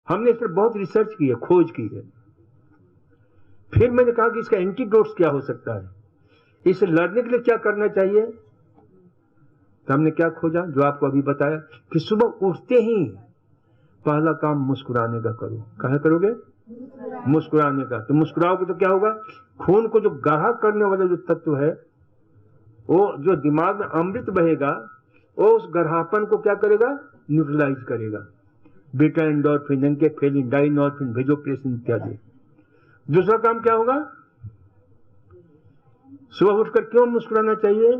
हमने इस पर बहुत रिसर्च की है, खोज की है। फिर मैंने कहा कि इसका एंटीडोट्स क्या हो सकता है, इसे लड़ने के लिए क्या करना चाहिए। तो हमने क्या खोजा, जो आपको अभी बताया कि सुबह उठते ही पहला काम मुस्कुराने का करो। कहा करोगे? मुस्कुराने का। तो मुस्कुराओगे तो क्या होगा, खून को जो गाढ़ा करने वाला जो तत्व है, वो जो दिमाग में अमृत बहेगा, वो उस गढ़ापन को क्या करेगा, न्यूट्रलाइज करेगा। बीटा एंडोर्फिन, एनकेफेलिन, डाइनोर्फिन, वेजोप्रेसिन इत्यादि। दूसरा काम क्या होगा, सुबह उठकर क्यों मुस्कुराना चाहिए।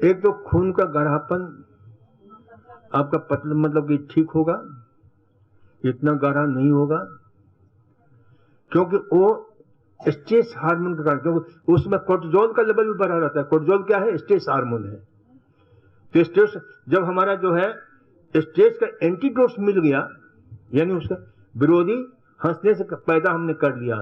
एक तो खून का गाढ़ापन आपका पतला मतलब कि ठीक होगा, इतना गाढ़ा नहीं होगा, क्योंकि वो स्ट्रेस हार्मोन के कारण, क्योंकि उसमें कोर्टिजोल का लेवल भी बढ़ा रहता है। कोर्टिजोल क्या है, स्ट्रेस हार्मोन है। तो स्ट्रेस जब हमारा जो है स्ट्रेस का एंटीडोट्स मिल गया, यानी उसका विरोधी हंसने से पैदा हमने कर लिया।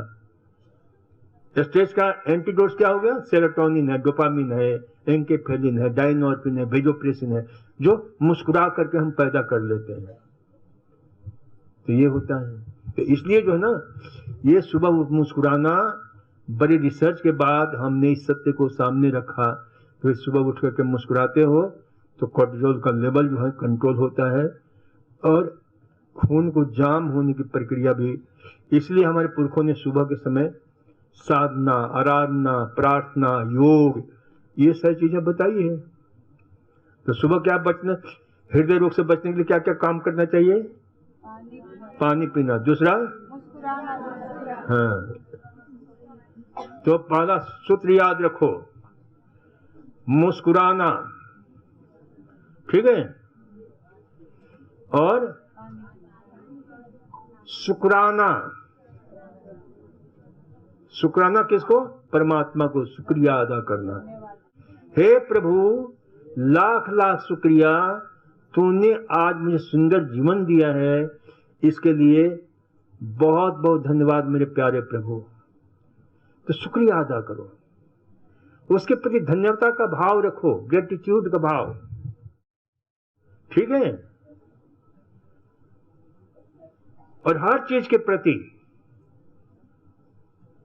स्ट्रेस का एंटीडोट्स क्या हो गया, सेरोटोनिन है, डोपामिन है, एनकेफेलिन है, डाइनोर्फिन है, वेजोप्रेसिन है, जो मुस्कुरा करके हम पैदा कर लेते हैं। तो ये होता है। तो इसलिए जो है ना, ये सुबह मुस्कुराना, बड़ी रिसर्च के बाद हमने इस सत्य को सामने रखा। तो सुबह उठ करके मुस्कुराते हो तो कोर्टिजोल का लेवल जो है कंट्रोल होता है, और खून को जाम होने की प्रक्रिया भी। इसलिए हमारे पुरखों ने सुबह के समय साधना, आराधना, प्रार्थना, योग, ये सारी चीजें बताई है। तो सुबह क्या बचना, हृदय रोग से बचने के लिए क्या क्या काम करना चाहिए, पानी पीना। दूसरा, हाँ, तो पहला सूत्र याद रखो, मुस्कुराना, ठीक है, और शुक्राना। शुक्राना किसको, परमात्मा को शुक्रिया अदा करना। हे प्रभु, लाख लाख शुक्रिया, तूने आज मुझे सुंदर जीवन दिया है, इसके लिए बहुत बहुत धन्यवाद मेरे प्यारे प्रभु। तो शुक्रिया अदा करो, उसके प्रति धन्यवाद का भाव रखो, ग्रेटिट्यूड का भाव, ठीक है। और हर चीज के प्रति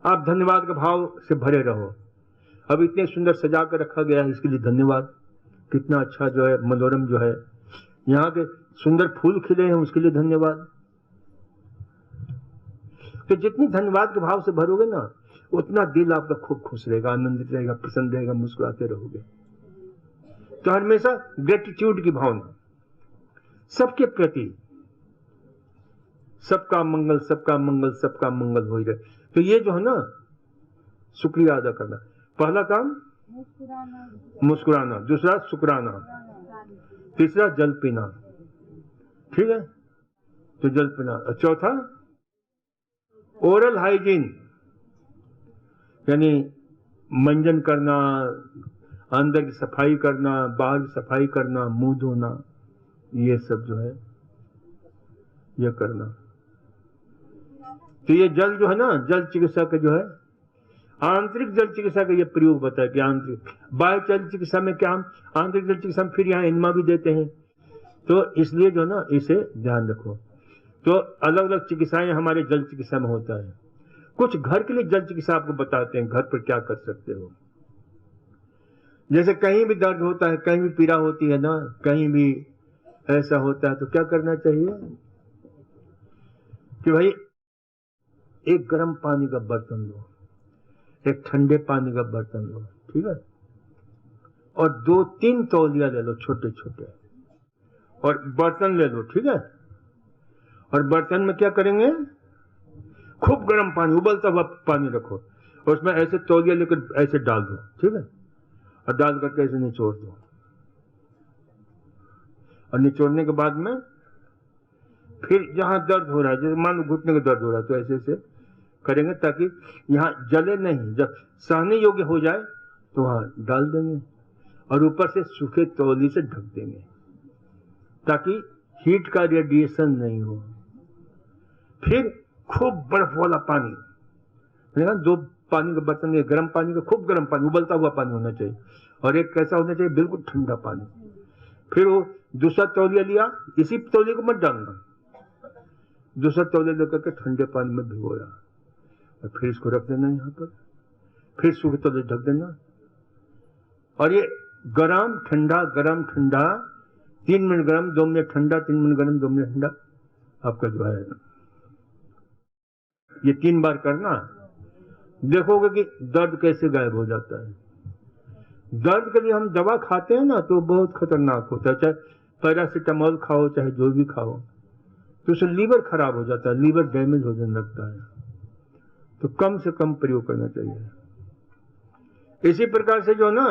आप धन्यवाद के भाव से भरे रहो। अब इतने सुंदर सजा कर रखा गया है, इसके लिए धन्यवाद। कितना अच्छा जो है, मनोरम जो है, यहाँ के सुंदर फूल खिले हैं, उसके लिए धन्यवाद। तो जितनी धन्यवाद के भाव से भरोगे ना, उतना दिल आपका खूब खुश रहेगा, आनंदित रहेगा, प्रसन्न रहेगा, मुस्कुराते रहोगे। तो हमेशा ग्रेटिट्यूड की भावना सबके प्रति, सबका मंगल, सबका मंगल, सबका मंगल हो ही रहे। तो ये जो है ना, शुक्रिया अदा करना। पहला काम मुस्कुराना, दूसरा शुक्राना, तीसरा जल पीना, ठीक है, तो जल पीना। चौथा ओरल हाइजीन, यानी मंजन करना, अंदर की सफाई करना, बाहर की सफाई करना, मुंह धोना, ये सब जो है ये करना। तो ये जल जो है ना, जल चिकित्सा का जो है, आंतरिक जल चिकित्सा का ये प्रयोग बताया कि आंतरिक, बाह्य जल चिकित्सा में क्या, हम आंतरिक जल चिकित्सा में फिर यहाँ इनमा भी देते हैं। तो इसलिए जो ना, इसे ध्यान रखो। तो अलग अलग चिकित्साएं हमारे जल चिकित्सा में होता है। कुछ घर के लिए जल चिकित्सा आपको बताते हैं, घर पर क्या कर सकते हो। जैसे कहीं भी दर्द होता है, कहीं भी पीड़ा होती है ना, कहीं भी ऐसा होता है, तो क्या करना चाहिए कि भाई एक गर्म पानी का बर्तन लो, एक ठंडे पानी का बर्तन लो, ठीक है, और 2-3 तौलिया ले लो छोटे छोटे, और बर्तन ले लो, ठीक है। और बर्तन में क्या करेंगे, खूब गर्म पानी, उबलता हुआ पानी रखो, और उसमें ऐसे तौलिया लेकर ऐसे डाल दो, ठीक है, और डाल करके ऐसे निचोड़ दो। और निचोड़ने के बाद में फिर जहां दर्द हो रहा है, जैसे मान लो घुटने का दर्द हो रहा है, तो ऐसे ऐसे करेंगे ताकि यहाँ जले नहीं, जब सहने योग्य हो जाए तो वहां डाल देंगे। और ऊपर से सूखे तौली से ढक देंगे ताकि हीट का रेडिएशन नहीं हो। फिर खूब बर्फ वाला पानी, दो पानी का बर्तन में गर्म पानी का, खूब गर्म पानी, उबलता हुआ पानी होना चाहिए, और एक कैसा होना चाहिए, बिल्कुल ठंडा पानी। फिर वो दूसरा तौलिया लिया, इसी तौलिए को मत डालना, दूसरा तौलिया लेकर के ठंडे पानी में भिगोया और फिर इसको रख देना यहाँ पर, फिर सूखे तौलिए ढक देना। और ये गरम ठंडा 3 मिनट गरम 2 मिनट ठंडा, 3 मिनट गरम 2 मिनट ठंडा, आपका जो है ये 3 बार करना। देखोगे कि दर्द कैसे गायब हो जाता है। दर्द के लिए हम दवा खाते हैं ना तो बहुत खतरनाक होता है, चाहे पैरासीटामोल खाओ चाहे जो भी खाओ, तो उससे लीवर खराब हो जाता है, लीवर डैमेज हो जाने लगता है। तो कम से कम प्रयोग करना चाहिए। इसी प्रकार से जो ना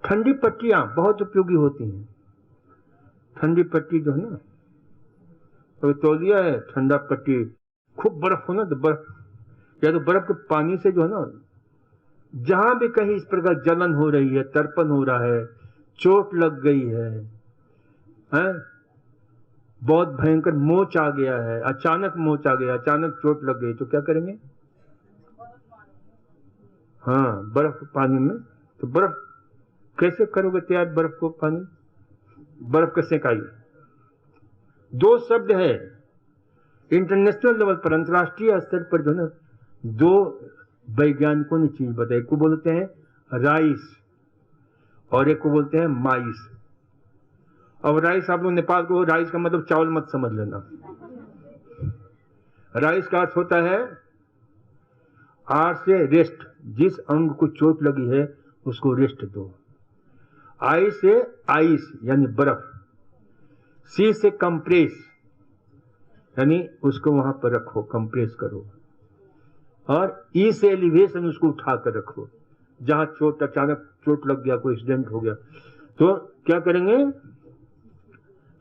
ठंडी पट्टियां बहुत उपयोगी होती हैं। ठंडी पट्टी जो है ना, तो तौलिया है, ठंडा पट्टी, खूब बर्फ हो ना तो बर्फ, या तो बर्फ के पानी से जो है ना, जहां भी कहीं इस प्रकार जलन हो रही है, तर्पण हो रहा है, चोट लग गई है, बहुत भयंकर मोच आ गया है, अचानक मोच आ गया, अचानक चोट लग गई, तो क्या करेंगे? हाँ, बर्फ पानी में। तो बर्फ कैसे करोगे तैयार? बर्फ को पानी, बर्फ को सेकाइए। 2 शब्द है इंटरनेशनल लेवल पर, अंतर्राष्ट्रीय स्तर पर जो ना 2 वैज्ञानिकों ने चीज बताई। एक को बोलते हैं राइस और एक को बोलते हैं माइस। अब राइस, आप लोग नेपाल को, राइस का मतलब चावल मत समझ लेना। राइस का अर्थ होता है आर से रेस्ट, जिस अंग को चोट लगी है उसको रेस्ट दो। आई से आइस यानी बर्फ, सी से कंप्रेस यानी उसको वहां पर रखो, कंप्रेस करो, और ई से एलिवेशन, उसको उठा कर रखो। जहां चोट, अचानक चोट लग गया, कोई एक्सीडेंट हो गया, तो क्या करेंगे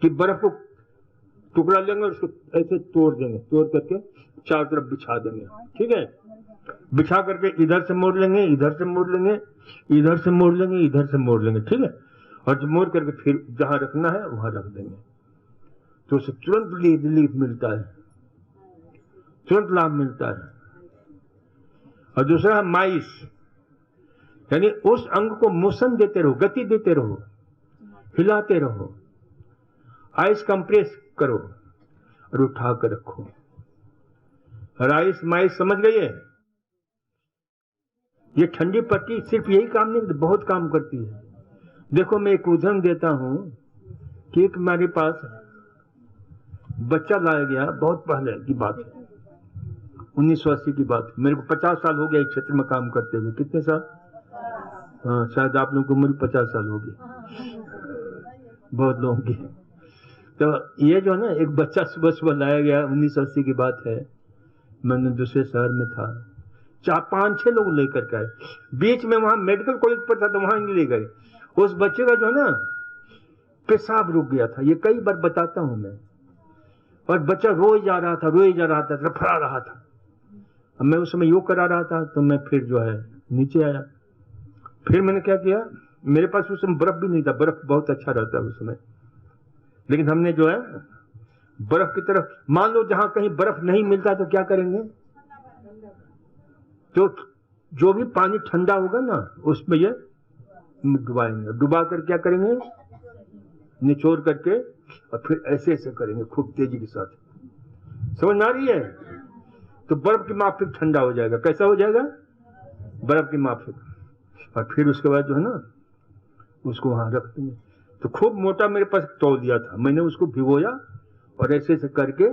कि बर्फ को टुकड़ा लेंगे और उसको ऐसे तोड़ देंगे, तोड़ करके चारों तरफ बिछा देंगे। ठीक है, बिछा करके इधर से मोड़ लेंगे, इधर से मोड़ लेंगे, इधर से मोड़ लेंगे, इधर से मोड़ लेंगे। ठीक है, और जब मोड़ करके फिर जहां रखना है वहां रख देंगे, तो उसे तुरंत रिलीफ मिलता है, तुरंत लाभ मिलता है। और दूसरा माइस, यानी उस अंग को मोशन देते रहो, गति देते रहो, हिलाते रहो, आइस कंप्रेस करो और उठा कर रखो। राइस माइस समझ गए? ये ठंडी पट्टी सिर्फ यही काम नहीं, बहुत काम करती है। देखो, मैं एक उदाहरण देता हूं कि एक हमारे पास बच्चा लाया गया, बहुत पहले की बात है, 1980 की बात। मेरे को 50 साल हो गया इस क्षेत्र में काम करते हुए। कितने साल? हाँ, शायद आप लोगों को उम्र 50 साल होगी, बहुत लोगों की। तो ये जो है ना, एक बच्चा सुबह सुबह लाया गया, 1980 की बात है, मैंने दूसरे शहर में था, 4-5-6 लोग लेकर के आए। बीच में वहां मेडिकल कॉलेज पर था तो वहां नहीं ले गए। उस बच्चे का जो है ना पेशाब रुक गया था, ये कई बार बताता हूं मैं, और बच्चा रोए जा रहा था, रोए जा रहा था, रफड़ा रहा था। अब मैं उस समय योग करा रहा था, तो मैं फिर जो है नीचे आया। फिर मैंने क्या किया, मेरे पास उस समय बर्फ भी नहीं था, बर्फ बहुत अच्छा रहता है उस समय, लेकिन हमने जो है बर्फ की तरफ, मान लो जहां कहीं बर्फ नहीं मिलता तो क्या करेंगे, तो जो भी पानी ठंडा होगा ना उसमें ये डुबाएंगे, डुबा कर क्या करेंगे, निचोड़ करके, और फिर ऐसे ऐसे करेंगे खूब तेजी के साथ। समझ में आ रही है? तो बर्फ की माफिक ठंडा हो जाएगा। कैसा हो जाएगा? बर्फ की माफिक। और फिर उसके बाद जो है ना उसको वहां रख देंगे। तो खूब मोटा मेरे पास तौलिया था, मैंने उसको भिगोया और ऐसे ऐसे करके,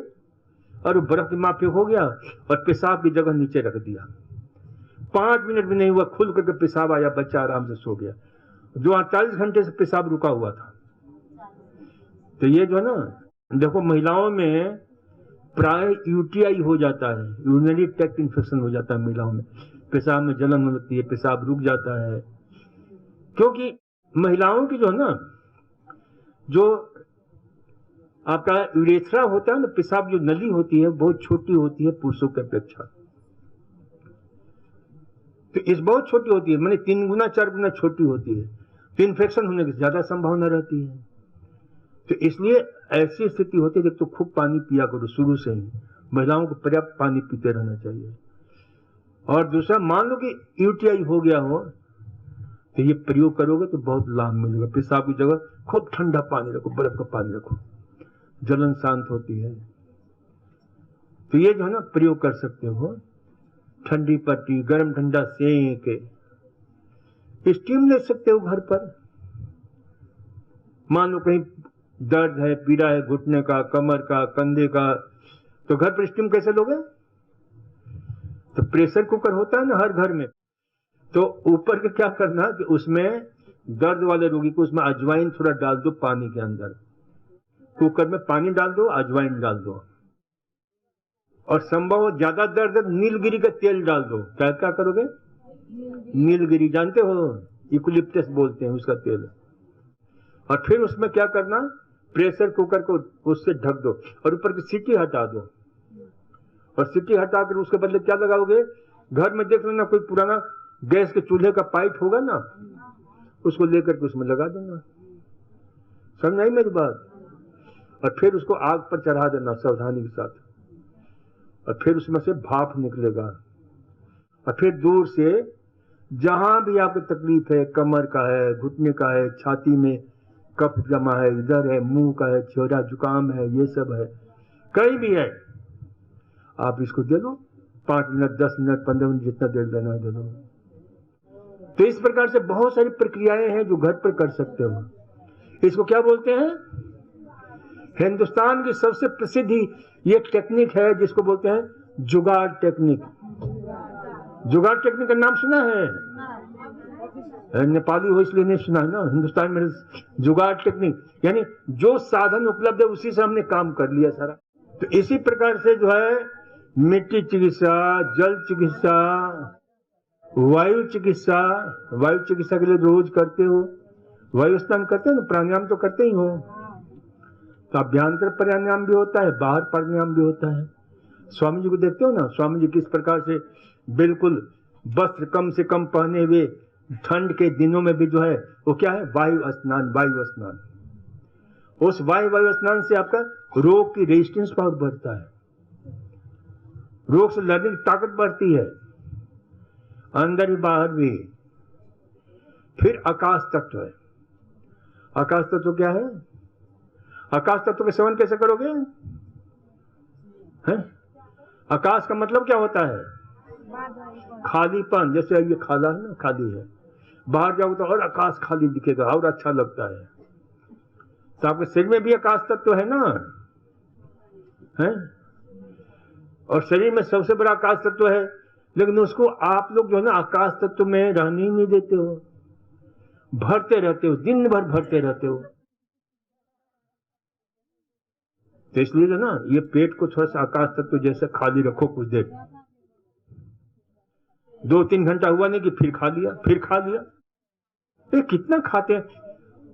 और बर्फ की माफिक हो गया, और पेशाब की जगह नीचे रख दिया। 5 मिनट भी नहीं हुआ, खुल करके पेशाब आया, बच्चा आराम से सो गया, जो 48 घंटे से पेशाब रुका हुआ था। तो ये जो है ना, देखो महिलाओं में प्राय यूटीआई हो जाता है, यूरिनरी ट्रैक्ट इन्फेक्शन हो जाता है महिलाओं में, पेशाब में जलन होती है, पेशाब रुक जाता है, क्योंकि महिलाओं की जो है ना, जो आपका यूरेथ्रा होता है ना, पेशाब जो नली होती है बहुत छोटी होती है पुरुषों की अपेक्षा। तो इस बहुत छोटी होती है, माने 3 गुना 4 गुना छोटी होती है, तो इन्फेक्शन होने की ज्यादा संभावना रहती है। तो इसलिए ऐसी स्थिति होती है, तो खूब पानी पिया करो शुरू से ही, महिलाओं को पर्याप्त पानी पीते रहना चाहिए। और दूसरा, मान लो कि यूटीआई हो गया हो, तो ये प्रयोग करोगे तो बहुत लाभ मिलेगा। पेशाब की जगह खूब ठंडा पानी रखो, बर्फ का पानी रखो, जलन शांत होती है। तो ये जो है ना प्रयोग कर सकते हो। ठंडी पट्टी, गर्म ठंडा सेक, स्टीम ले सकते हो घर पर। मान लो कहीं दर्द है, पीड़ा है, घुटने का, कमर का, कंधे का, तो घर पर स्टीम कैसे लोगे? तो प्रेशर कुकर होता है ना हर घर में, तो ऊपर के क्या करना कि उसमें दर्द वाले रोगी को उसमें अजवाइन थोड़ा डाल दो पानी के अंदर, कुकर में पानी डाल दो, अजवाइन डाल दो, और संभव हो ज्यादा दर्द है नीलगिरी का तेल डाल दो। क्या क्या करोगे? नीलगिरी जानते हो, यूकलिप्टस बोलते हैं उसका तेल। और फिर उसमें क्या करना, प्रेशर कुकर को उससे ढक दो और ऊपर की सीटी हटा दो, और सीटी हटाकर उसके बदले क्या लगाओगे? घर में देख लेना कोई पुराना गैस के चूल्हे का पाइप होगा ना, उसको लेकर के उसमें लगा देना। समझ आई मेरी बात? और फिर उसको आग पर चढ़ा देना सावधानी के साथ, और फिर उसमें से भाप निकलेगा, और फिर दूर से जहां भी आपको तकलीफ है, कमर का है, घुटने का है, छाती में कफ जमा है, इधर है, मुंह का है, चेहरा जुकाम है, ये सब है, कहीं भी है, आप इसको दे लो। 5 मिनट, 10 मिनट, 15 मिनट, जितना देर लेना है दे लो। तो इस प्रकार से बहुत सारी प्रक्रियाएं हैं जो घर पर कर सकते हो। इसको क्या बोलते हैं? हिंदुस्तान की सबसे प्रसिद्ध ये टेक्निक है जिसको बोलते हैं जुगाड़ टेक्निक। जुगाड़ टेक्निक का नाम सुना है? नेपाली हो इसलिए नहीं सुना है ना। हिंदुस्तान में जुगाड़ टेक्निक यानी जो साधन उपलब्ध है उसी से हमने काम कर लिया सारा। तो इसी प्रकार से जो है मिट्टी चिकित्सा, जल चिकित्सा, वायु चिकित्सा, वायु चिकित्सा के लिए रोज करते हो, वायु स्नान करते हो ना, प्राणायाम तो करते ही हो। तो अभ्यंतर प्राणायाम भी होता है, बाहर प्राणायाम भी होता है। स्वामी जी को देखते हो ना, स्वामी जी किस प्रकार से बिल्कुल वस्त्र कम से कम पहने हुए ठंड के दिनों में भी जो है वो क्या है, वायु स्नान, वायु स्नान। उस वायु स्नान से आपका रोग की रेजिस्टेंस पावर बढ़ता है, रोग से लड़ने की ताकत बढ़ती है, अंदर भी बाहर भी। फिर आकाश तत्व है। आकाश तत्व क्या है? आकाश तत्व का सेवन कैसे करोगे? है? आकाश का मतलब क्या होता है? खालीपन। जैसे ये खाला है ना, खाली है, बाहर जाओ तो और आकाश खाली दिखेगा और अच्छा लगता है। तो आपके शरीर में भी आकाश तत्व है ना, है? और शरीर में सबसे बड़ा आकाश तत्व है, लेकिन उसको आप लोग जो है ना आकाश तत्व में रहने ही नहीं देते हो, भरते रहते हो, दिन भर भरते रहते हो। तो इसलिए जो ना ये पेट को थोड़ा सा आकाश तत्व जैसे खाली रखो कुछ देर, 2-3 घंटा हुआ नहीं कि फिर खा लिया, फिर खा लिया। ये कितना खाते हैं?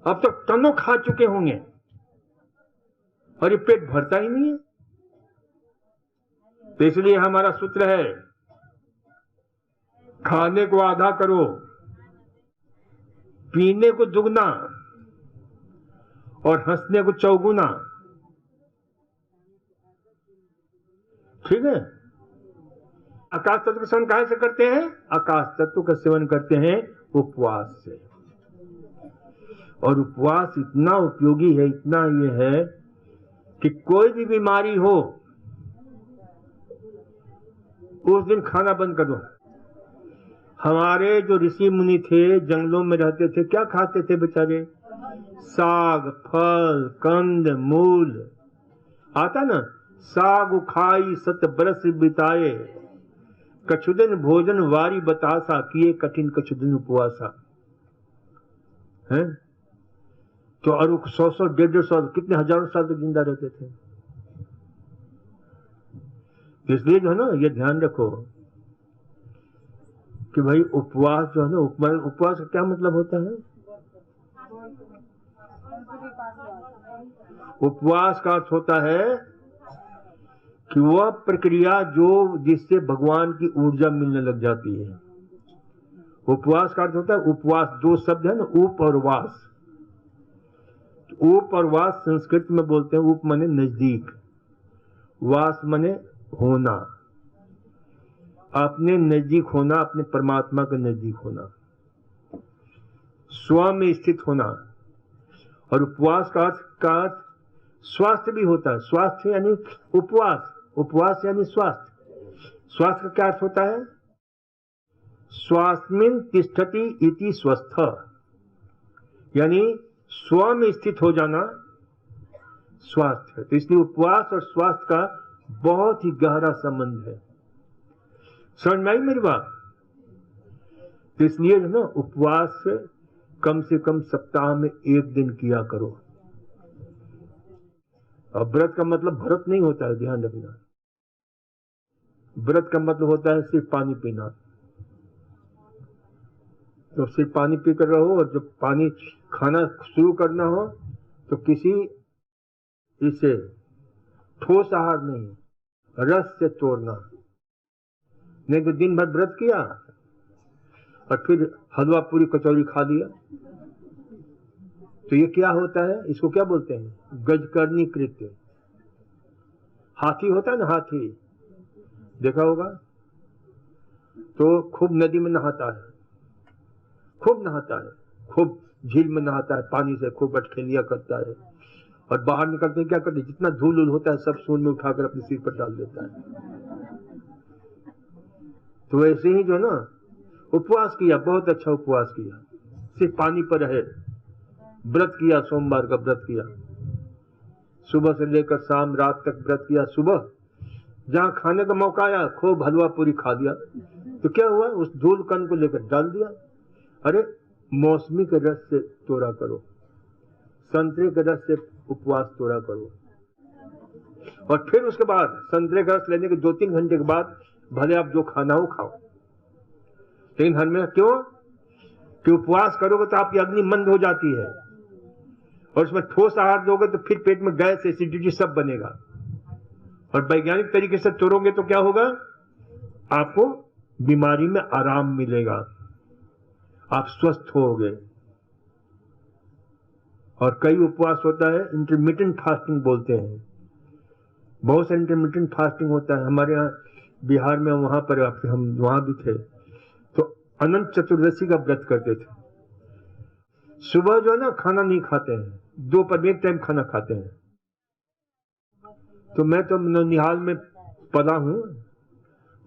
अब तक टनों खा चुके होंगे और ये पेट भरता ही नहीं है। तो इसलिए हमारा सूत्र है, खाने को आधा करो, पीने को दुगना और हंसने को चौगुना। ठीक है? आकाश तत्व का सेवन कहां से करते हैं? आकाश तत्व का सेवन करते हैं उपवास से। और उपवास इतना उपयोगी है, इतना ये है कि कोई भी बीमारी हो उस दिन खाना बंद कर दो। हमारे जो ऋषि मुनि थे, जंगलों में रहते थे, क्या खाते थे बेचारे? साग, फल, कंद, मूल आता ना, साग खाई 7 बरस बिताए, कछुदिन भोजन वारी बतासा, किए कठिन कछुदिन उपवासा। है? तो और 100-100, 150, कितने हजारों साल तक जिंदा रहते थे। इसलिए जो है ना ये ध्यान रखो कि भाई उपवास जो है ना, उपवास का क्या मतलब होता है? उपवास का अर्थ होता है कि वह प्रक्रिया जो जिससे भगवान की ऊर्जा मिलने लग जाती है। उपवास का अर्थ होता है उपवास, दो शब्द है ना, उप और वास। उप और वास संस्कृत में बोलते हैं, उप माने नजदीक, वास माने होना, अपने नजदीक होना, अपने परमात्मा के नजदीक होना, स्व में स्थित होना। और उपवास का अर्थ स्वास्थ्य भी होता है। स्वास्थ्य यानी उपवास, उपवास यानी स्वास्थ्य। स्वास्थ्य का क्या अर्थ होता है? स्वास्मिन तिष्ठति इति स्वस्थ, यानी स्व में स्थित हो जाना स्वास्थ्य है। तो इसलिए उपवास और स्वास्थ्य का बहुत ही गहरा संबंध है। समझ में आई मेरी बात? तो इसलिए ना उपवास कम से कम सप्ताह में 1 दिन किया करो। और व्रत का मतलब व्रत नहीं होता है, ध्यान रखना। व्रत का मतलब होता है सिर्फ पानी पीना। तो सिर्फ पानी पीकर रहो, और जब पानी खाना शुरू करना हो तो किसी इसे ठोस आहार नहीं, रस से तोड़ना। नहीं तो दिन भर व्रत किया और फिर हलवा पूरी कचौरी खा लिया, तो ये क्या होता है? इसको क्या बोलते हैं? गजकर्णी कृत्य। हाथी होता है ना, हाथी देखा होगा, तो खूब नदी में नहाता है, खूब नहाता है, खूब झील में नहाता है, पानी से खूब अटखेलिया करता है, और बाहर निकलते क्या करते, जितना धूल उल होता है सब सूंड में उठाकर अपने सिर पर डाल देता है। तो ऐसे ही जो ना उपवास किया, बहुत अच्छा उपवास किया, सिर्फ पानी पर रहे, व्रत किया, सोमवार का व्रत किया, सुबह से लेकर शाम रात तक व्रत किया। सुबह जहां खाने का मौका आया खूब हलवा पूरी खा दिया, तो क्या हुआ? उस धूल कण को लेकर डाल दिया। अरे मौसमी के रस से तोड़ा करो, संतरे के रस से उपवास तोड़ा करो, और फिर उसके बाद संतरे का रस लेने के 2-3 घंटे के बाद भले आप जो खाना हो खाओ। लेकिन हर में क्यों कि उपवास करोगे तो आपकी अग्नि मंद हो जाती है, और उसमें ठोस आहार दोगे तो फिर पेट में गैस, एसिडिटी सब बनेगा। और वैज्ञानिक तरीके से तोड़ोगे तो क्या होगा? आपको बीमारी में आराम मिलेगा, आप स्वस्थ होगे। और कई उपवास होता है इंटरमिटेंट फास्टिंग बोलते हैं, बहुत से इंटरमिटेंट फास्टिंग होता है। हमारे यहाँ बिहार में, वहां पर हम वहां भी थे, तो अनंत चतुर्दशी का व्रत करते थे। सुबह जो है ना खाना नहीं खाते हैं, दोपहर में 1 टाइम खाना खाते हैं। तो मैं तो ननिहाल में पला हूं,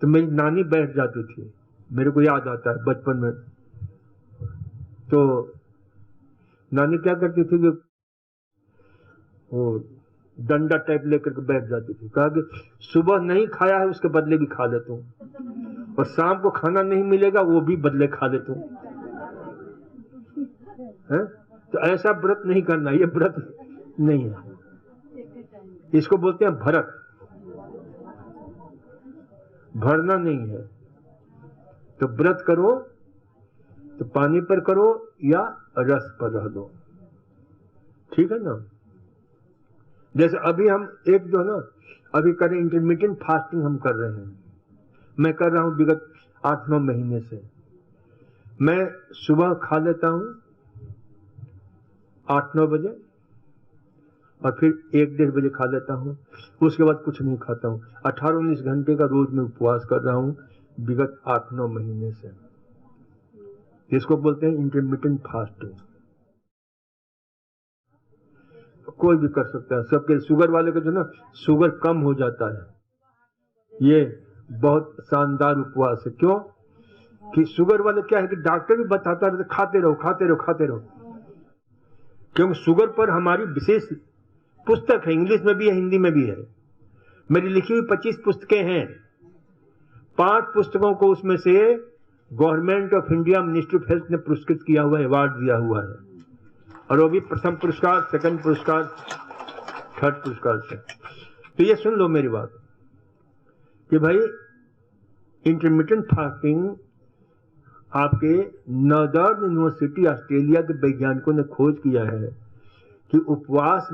तो मेरी नानी बैठ जाती थी, मेरे को याद आता है बचपन में। तो नानी क्या करती थी कि वो डंडा टाइप लेकर के बैठ जाती थी, कहा कि सुबह नहीं खाया है उसके बदले भी खा लेता हूं, और शाम को खाना नहीं मिलेगा वो भी बदले खा लेता हूं। तो ऐसा व्रत नहीं करना, ये व्रत नहीं है, इसको बोलते हैं भरत, भरना नहीं है। तो व्रत करो तो पानी पर करो या रस पर रह दो, ठीक है ना। जैसे अभी हम एक जो ना अभी करें इंटरमीडिएट फास्टिंग हम कर रहे हैं, मैं कर रहा हूं विगत 8-9 महीने से। मैं सुबह खा लेता हूं 8-9 बजे, और फिर 1-1.5 बजे खा लेता हूं, उसके बाद कुछ नहीं खाता हूं। 18-19 घंटे का रोज में उपवास कर रहा हूं विगत 8-9 महीने से। इसको बोलते हैं इंटरमिटेंट फास्टिंग। कोई भी कर सकता है, सबके। शुगर वाले का जो ना शुगर कम हो जाता है, ये बहुत शानदार उपवास है। क्यों कि शुगर वाले क्या है कि डॉक्टर भी बताता है खाते रहो खाते रहो खाते रहो, क्योंकि शुगर पर हमारी विशेष पुस्तक है, इंग्लिश में भी है हिंदी में भी है। मेरी लिखी हुई 25 पुस्तकें हैं, 5 पुस्तकों को उसमें से government of India ministry of health ने पुरस्कृत किया हुआ है, अवार्ड दिया हुआ है, और वो भी प्रथम पुरस्कार, सेकंड पुरस्कार, थर्ड पुरस्कार से। तो ये सुन लो मेरी बात कि भाई इंटरमिटेंट फास्टिंग आपके नॉर्दर्न यूनिवर्सिटी ऑस्ट्रेलिया के वैज्ञानिकों ने खोज किया है कि उपवास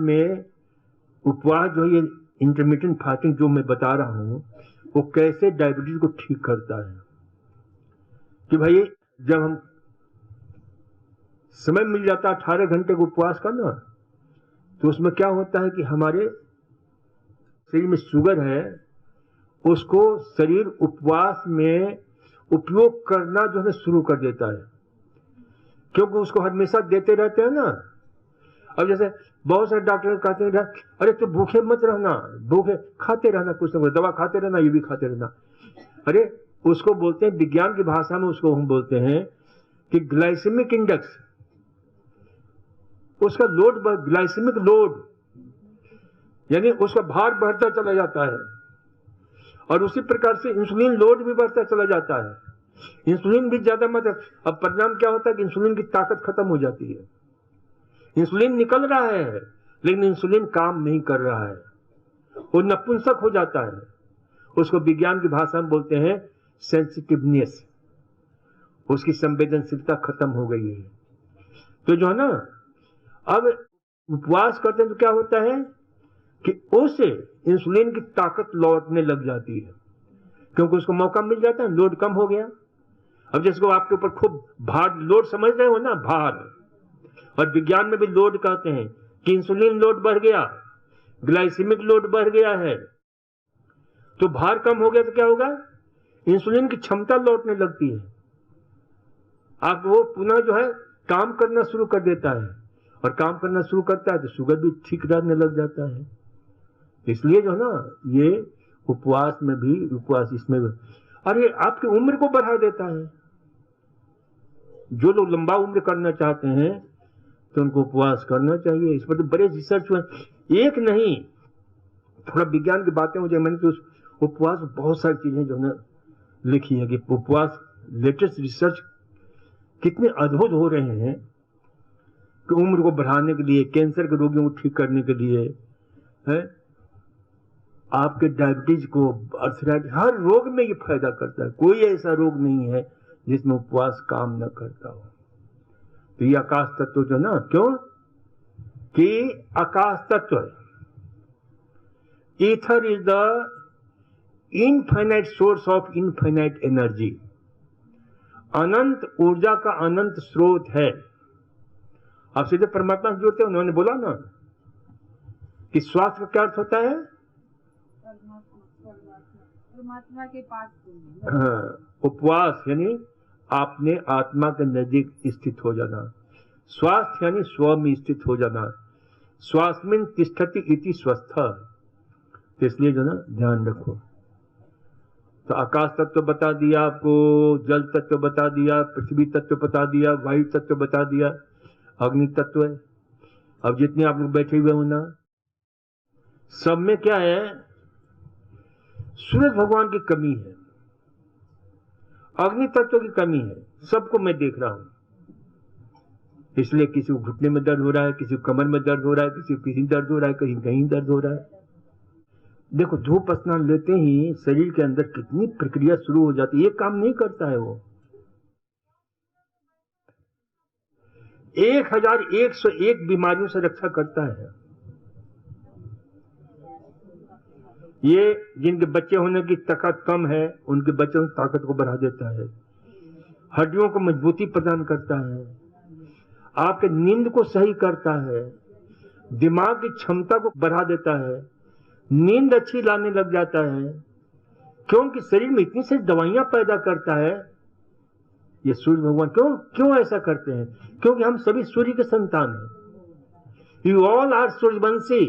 जो ये इंटरमिटेंट फास्टिंग जो मैं बता रहा हूं वो कैसे डायबिटीज को ठीक करता है। कि भाई जब हम समय मिल जाता 18 घंटे को उपवास करना, तो उसमें क्या होता है कि हमारे शरीर में शुगर है, उसको शरीर उपवास में उपयोग करना जो है शुरू कर देता है, क्योंकि उसको हमेशा देते रहते हैं ना। अब जैसे बहुत सारे डॉक्टर कहते हैं अरे तो भूखे मत रहना, भूखे खाते रहना, कुछ ना कुछ दवा खाते रहना, ये भी खाते रहना। अरे उसको बोलते हैं, विज्ञान की भाषा में उसको हम बोलते हैं कि ग्लाइसेमिक इंडेक्स, उसका लोड, ग्लाइसेमिक लोड, यानी उसका भार बढ़ता चला जाता है, और उसी प्रकार से इंसुलिन लोड भी बढ़ता चला जाता है। इंसुलिन भी ज्यादा मत, अब परिणाम क्या होता है कि इंसुलिन की ताकत खत्म हो जाती है। इंसुलिन निकल रहा है लेकिन इंसुलिन काम नहीं कर रहा है, वो नपुंसक हो जाता है। उसको विज्ञान की भाषा में बोलते हैं सेंसिटिवनेस, उसकी संवेदनशीलता खत्म हो गई है। तो जो है ना, अब उपवास करते हैं तो क्या होता है कि उसे इंसुलिन की ताकत लौटने लग जाती है, क्योंकि उसको मौका मिल जाता है, लोड कम हो गया। अब जिसको आपके ऊपर खूब भार, लोड समझ रहे हो ना, भार, और विज्ञान में भी लोड कहते हैं कि इंसुलिन लोड बढ़ गया, ग्लाइसेमिक लोड बढ़ गया है, तो भार कम हो गया तो क्या होगा, इंसुलिन की क्षमता लौटने लगती है। आप वो पुनः जो है काम करना शुरू कर देता है, और काम करना शुरू करता है तो शुगर भी ठीक रहने लग जाता है। इसलिए जो है ना, ये उपवास में भी, उपवास इसमें भी, और ये आपकी उम्र को बढ़ा देता है। जो लोग लंबा उम्र करना चाहते हैं तो उनको उपवास करना चाहिए। इस पर तो बड़े रिसर्च हुए, एक नहीं, थोड़ा विज्ञान की बातें हो जाए। मैंने तो उपवास बहुत सारी चीजें जो है लिखी है कि उपवास, लेटेस्ट रिसर्च कितने अद्भुत हो रहे हैं कि उम्र को बढ़ाने के लिए, कैंसर के रोगियों को ठीक करने के लिए है, आपके डायबिटीज को, अर्थराइटिस, हर रोग में ये फायदा करता है। कोई ऐसा रोग नहीं है जिसमें उपवास काम न करता हो। तो ये आकाश तत्व जो ना, क्यों कि आकाश तत्व, ether is the infinite source of infinite energy, अनंत ऊर्जा का अनंत स्रोत है। आप सीधे परमात्मा से जुड़ते हैं। उन्होंने बोला ना कि स्वास्थ्य का क्या अर्थ होता है, परमात्मा के पास। उपवास यानी आपने आत्मा के नजदीक स्थित हो जाना, स्वास्थ्य यानी स्व में स्थित हो जाना, स्वास्मिन तिष्ठति इति स्वस्थ। इसलिए जो ना ध्यान रखो। तो आकाश तत्व बता दिया आपको, जल तत्व बता दिया, पृथ्वी तत्व बता दिया, वायु तत्व बता दिया, अग्नि तत्व है। अब जितने आप लोग बैठे हुए हो ना, सब में क्या है, सूरज भगवान की कमी है, अग्नि तत्व की कमी है, सबको मैं देख रहा हूं। इसलिए किसी को घुटने में दर्द हो रहा है, किसी को कमर में दर्द हो रहा है, किसी को कहीं दर्द हो रहा है, कहीं कहीं दर्द हो रहा है। देखो, धूप स्नान लेते ही शरीर के अंदर कितनी प्रक्रिया शुरू हो जाती है, ये काम नहीं करता है वो। 1101 बीमारियों से रक्षा करता है। ये जिनके बच्चे होने की ताकत कम है, उनके बच्चों की ताकत को बढ़ा देता है, हड्डियों को मजबूती प्रदान करता है, आपके नींद को सही करता है, दिमाग की क्षमता को बढ़ा देता है, नींद अच्छी लाने लग जाता है, क्योंकि शरीर में इतनी सारी दवाइयां पैदा करता है। ये सूर्य भगवान क्यों ऐसा करते हैं, क्योंकि हम सभी सूर्य के संतान हैं। यू ऑल आर सूर्यवंशी,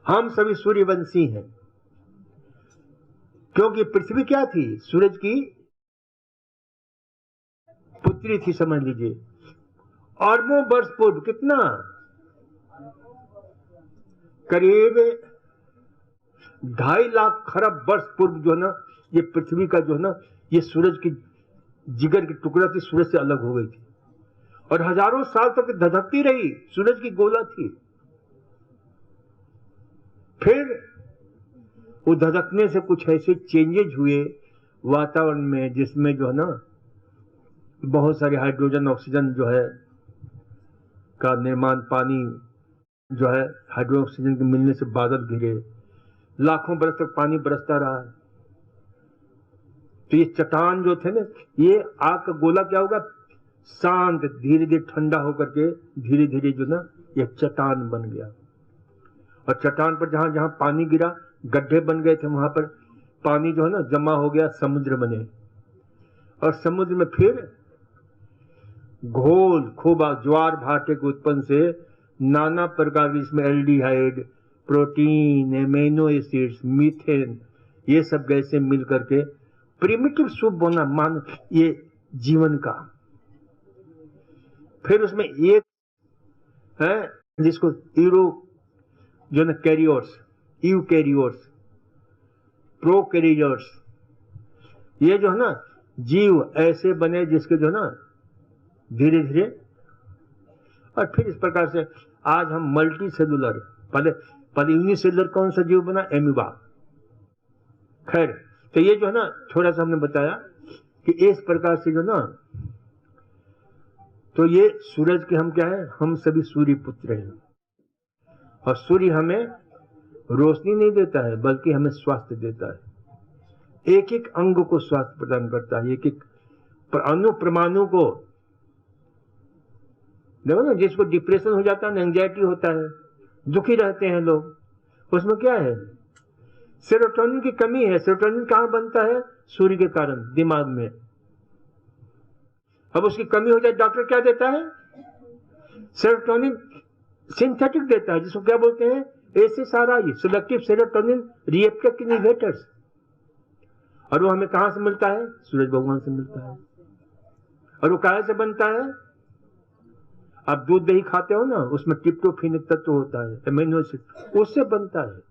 हम सभी सूर्यवंशी हैं। क्योंकि पृथ्वी क्या थी, सूरज की पुत्री थी, समझ लीजिए। अरबों वर्ष पूर्व, कितना, करीब 2.5 लाख खरब वर्ष पूर्व जो है ना, ये पृथ्वी का जो है ना, ये सूरज की जिगर की टुकड़ा थी, सूरज से अलग हो गई थी, और हजारों साल तक धधकती रही, सूरज की गोला थी। फिर वो धधकने से कुछ ऐसे चेंजेज हुए वातावरण में, जिसमें जो है ना बहुत सारे हाइड्रोजन ऑक्सीजन जो है का निर्माण, पानी जो है हाइड्रोजन ऑक्सीजन के मिलने से बादल घिरे, लाखों बरस तक पानी बरसता रहा। तो ये चट्टान जो थे ना, ये आग का गोला क्या होगा, शांत धीरे धीरे ठंडा होकर के धीरे धीरे जो ना ये चट्टान बन गया। और चट्टान पर जहां जहां पानी गिरा, गड्ढे बन गए थे, वहां पर पानी जो है ना जमा हो गया, समुद्र बने। और समुद्र में फिर घोल खूब ज्वार भाटे के उत्पन्न से नाना प्रकार की, इसमें aldehyde, protein, amino acids, methane, ये सब गैसें मिल करके प्रिमिटिव सूप बना मान ये जीवन का। फिर उसमें एक है जिसको यूरो जो ना कैरियोर्स, यूकैरियोट्स, प्रोकैरियोट्स, ये जो है ना जीव ऐसे बने जिसके जो ना धीरे धीरे। और फिर इस प्रकार से आज हम मल्टी सेलुलर, पहले यूनिसेलुलर कौन सा जीव बना, एमीबा। खैर, तो ये जो है ना थोड़ा सा हमने बताया कि इस प्रकार से जो ना, तो ये सूरज के हम क्या है, हम सभी सूर्य पुत्र हैं। और सूर्य हमें रोशनी नहीं देता है बल्कि हमें स्वास्थ्य देता है। एक एक अंग को स्वास्थ्य प्रदान करता है, एक एक अणु परमाणु को। देखो ना, जिसको डिप्रेशन हो जाता है, एंजाइटी होता है, दुखी रहते हैं लोग, उसमें क्या है, सेरोटोनिन की कमी है। सेरोटोनिन कहां बनता है, सूर्य के कारण दिमाग में। अब उसकी कमी हो जाए, डॉक्टर क्या देता है, सेरोटोनिन सिंथेटिक देता है, जिसको क्या बोलते हैं, SSRI, selective serotonin receptor inhibitors. और वो हमें कहां से मिलता है, सूरज भगवान से मिलता है। और वो कहां से बनता है, आप दूध दही खाते हो ना, उसमें ट्रिप्टोफैन तत्व होता है, एमिनो एसिड, उससे बनता है।